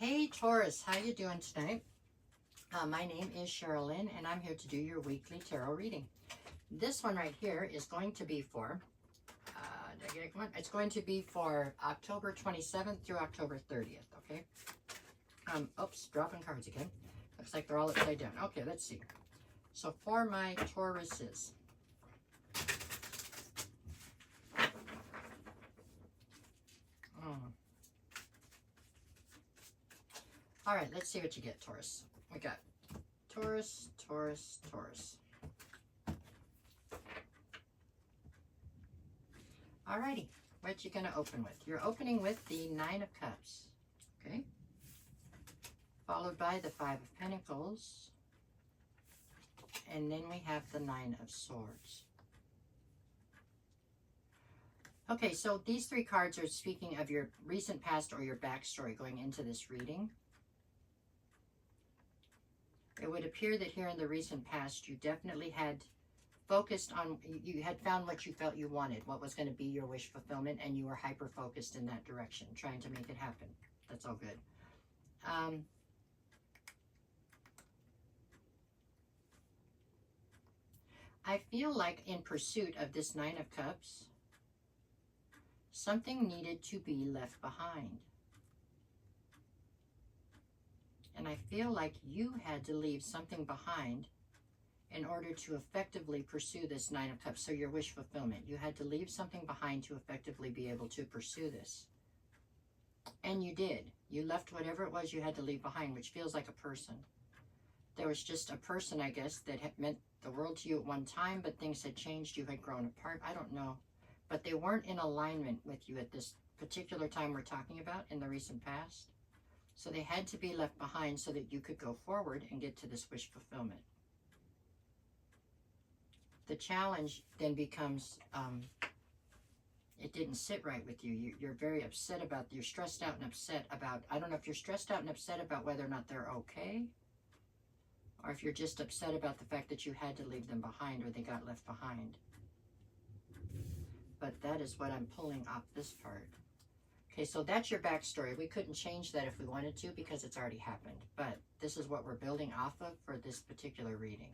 Hey Taurus, how you doing tonight? My name is Sherilyn and I'm here to do your weekly tarot reading. This one right here is going to be for, did I get it? Come on. It's going to be for October 27th through October 30th, okay? Oops, dropping cards again. Looks like they're all upside down. Okay, let's see. So for my Tauruses, all right, let's see what you get, Taurus. We got Taurus, Taurus, Taurus. Alrighty, what you gonna open with? You're opening with the Nine of Cups, okay? Followed by the Five of Pentacles. And then we have the Nine of Swords. Okay, so these three cards are speaking of your recent past or your backstory going into this reading. It would appear that here in the recent past, you definitely had focused on, you had found what you felt you wanted, what was going to be your wish fulfillment, and you were hyper-focused in that direction, trying to make it happen. That's all good. I feel like in pursuit of this Nine of Cups, something needed to be left behind. And I feel like you had to leave something behind in order to effectively pursue this Nine of Cups. So your wish fulfillment, you had to leave something behind to effectively be able to pursue this. And you did. You left whatever it was you had to leave behind, which feels like a person. There was just a person, I guess, that had meant the world to you at one time, but things had changed. You had grown apart. I don't know. But they weren't in alignment with you at this particular time we're talking about in the recent past. So they had to be left behind so that you could go forward and get to this wish fulfillment. The challenge then becomes, it didn't sit right with you. You're very upset about, you're stressed out and upset about, I don't know if you're stressed out and upset about whether or not they're okay, or if you're just upset about the fact that you had to leave them behind or they got left behind. But that is what I'm pulling off this part. Okay, so that's your backstory. We couldn't change that if we wanted to because it's already happened. But this is what we're building off of for this particular reading.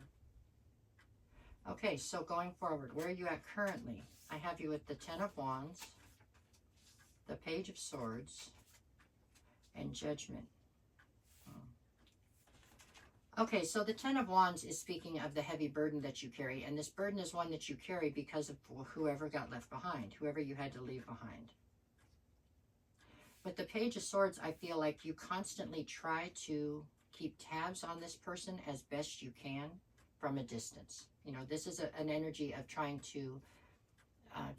Okay, so going forward, where are you at currently? I have you with the Ten of Wands, the Page of Swords, and Judgment. Okay, so the Ten of Wands is speaking of the heavy burden that you carry. And this burden is one that you carry because of whoever got left behind, whoever you had to leave behind. With the Page of Swords, I feel like you constantly try to keep tabs on this person as best you can from a distance. You know, this is an energy of trying to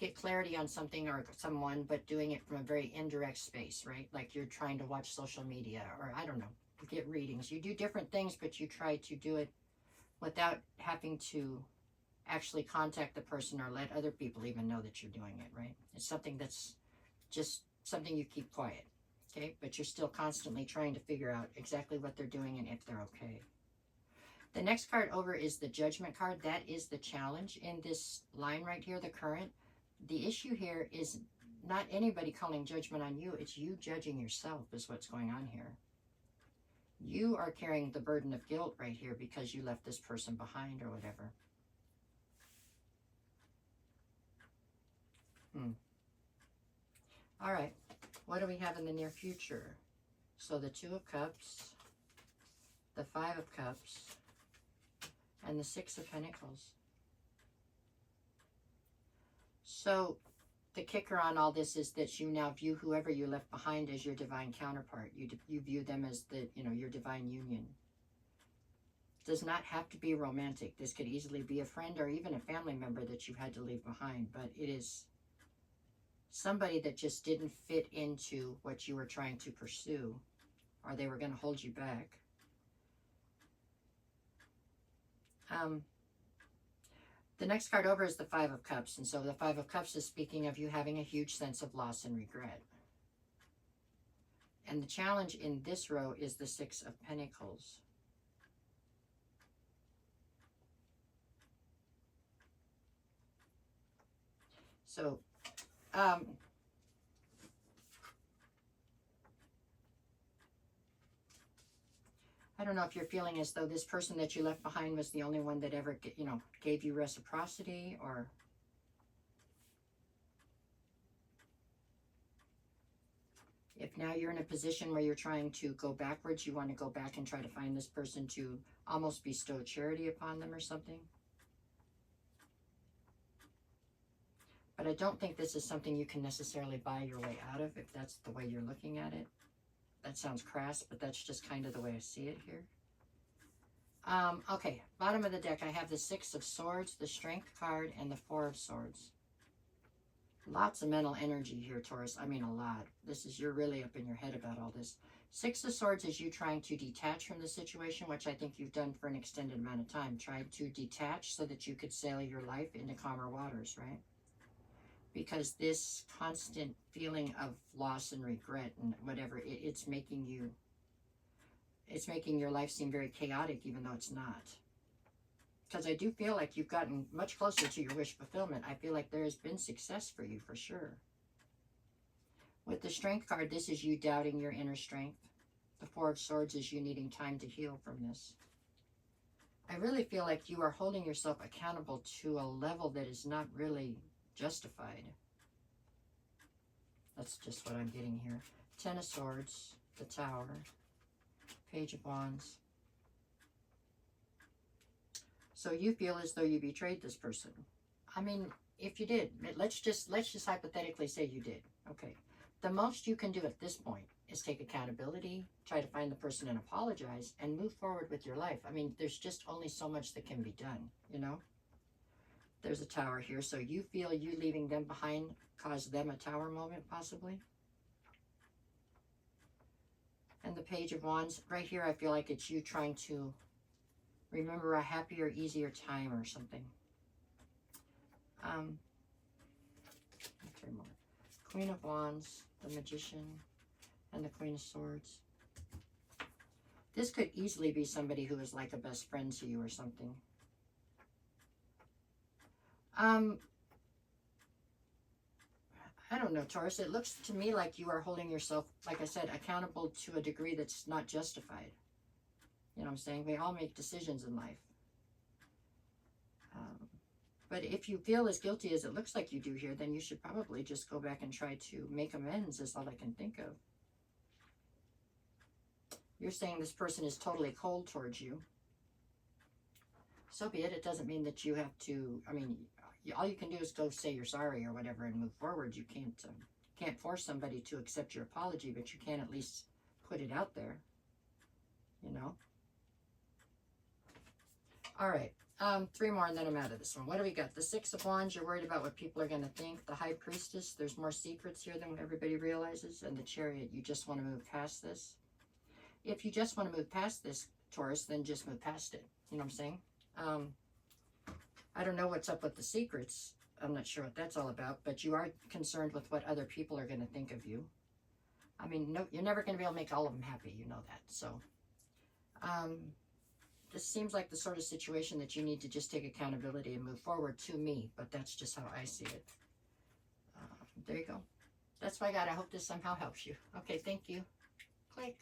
get clarity on something or someone, but doing it from a very indirect space, right? Like you're trying to watch social media or, I don't know, get readings. You do different things, but you try to do it without having to actually contact the person or let other people even know that you're doing it, right? It's something that's just something you keep quiet, okay? But you're still constantly trying to figure out exactly what they're doing and if they're okay. The next card over is the Judgment card. That is the challenge in this line right here, the current. The issue here is not anybody calling judgment on you. It's you judging yourself is what's going on here. You are carrying the burden of guilt right here because you left this person behind or whatever. All right, what do we have in the near future? So the Two of Cups, the Five of Cups, and the Six of Pentacles. So the kicker on all this is that you now view whoever you left behind as your divine counterpart. You view them as your divine union. It does not have to be romantic. This could easily be a friend or even a family member that you had to leave behind, but it is somebody that just didn't fit into what you were trying to pursue, or they were going to hold you back. The next card over is the Five of Cups, and so the Five of Cups is speaking of you having a huge sense of loss and regret. And the challenge in this row is the Six of Pentacles. So, I don't know if you're feeling as though this person that you left behind was the only one that ever, you know, gave you reciprocity, or if now you're in a position where you're trying to go backwards, you want to go back and try to find this person to almost bestow charity upon them or something. But I don't think this is something you can necessarily buy your way out of, if that's the way you're looking at it. That sounds crass, but that's just kind of the way I see it here. Okay, bottom of the deck, I have the Six of Swords, the Strength card, and the Four of Swords. Lots of mental energy here, Taurus. I mean, a lot. This is, you're really up in your head about all this. Six of Swords is you trying to detach from the situation, which I think you've done for an extended amount of time. Tried to detach so that you could sail your life into calmer waters, right? Because this constant feeling of loss and regret and whatever, it's making you, it's making your life seem very chaotic, even though it's not. Because I do feel like you've gotten much closer to your wish fulfillment. I feel like there has been success for you, for sure. With the Strength card, this is you doubting your inner strength. The Four of Swords is you needing time to heal from this. I really feel like you are holding yourself accountable to a level that is not really justified. That's just what I'm getting here. Ten of Swords, the Tower, Page of Wands. So you feel as though you betrayed this person. I mean, if you did, let's just hypothetically say you did. Okay. The most you can do at this point is take accountability, try to find the person and apologize, and move forward with your life. I mean, there's just only so much that can be done, you know? There's a Tower here, so you feel you leaving them behind caused them a Tower moment, possibly. And the Page of Wands, right here, I feel like it's you trying to remember a happier, easier time or something. Three more. Queen of Wands, the Magician, and the Queen of Swords. This could easily be somebody who is like a best friend to you or something. I don't know, Taurus. It looks to me like you are holding yourself, like I said, accountable to a degree that's not justified. You know what I'm saying? We all make decisions in life. But if you feel as guilty as it looks like you do here, then you should probably just go back and try to make amends, is all I can think of. You're saying this person is totally cold towards you. So be it. It doesn't mean that you have to, I mean, all you can do is go say you're sorry or whatever and move forward. You can't force somebody to accept your apology, but you can at least put it out there, you know? All right, three more and then I'm out of this one. What do we got? The Six of Wands, you're worried about what people are going to think. The High Priestess, there's more secrets here than what everybody realizes. And the Chariot, you just want to move past this. If you just want to move past this, Taurus, then just move past it. You know what I'm saying? I don't know what's up with the secrets. I'm not sure what that's all about, but you are concerned with what other people are going to think of you. I mean, no, you're never going to be able to make all of them happy. You know that. So, this seems like the sort of situation that you need to just take accountability and move forward to me, but that's just how I see it. There you go. That's what I got. I hope this somehow helps you. Okay, thank you. Click.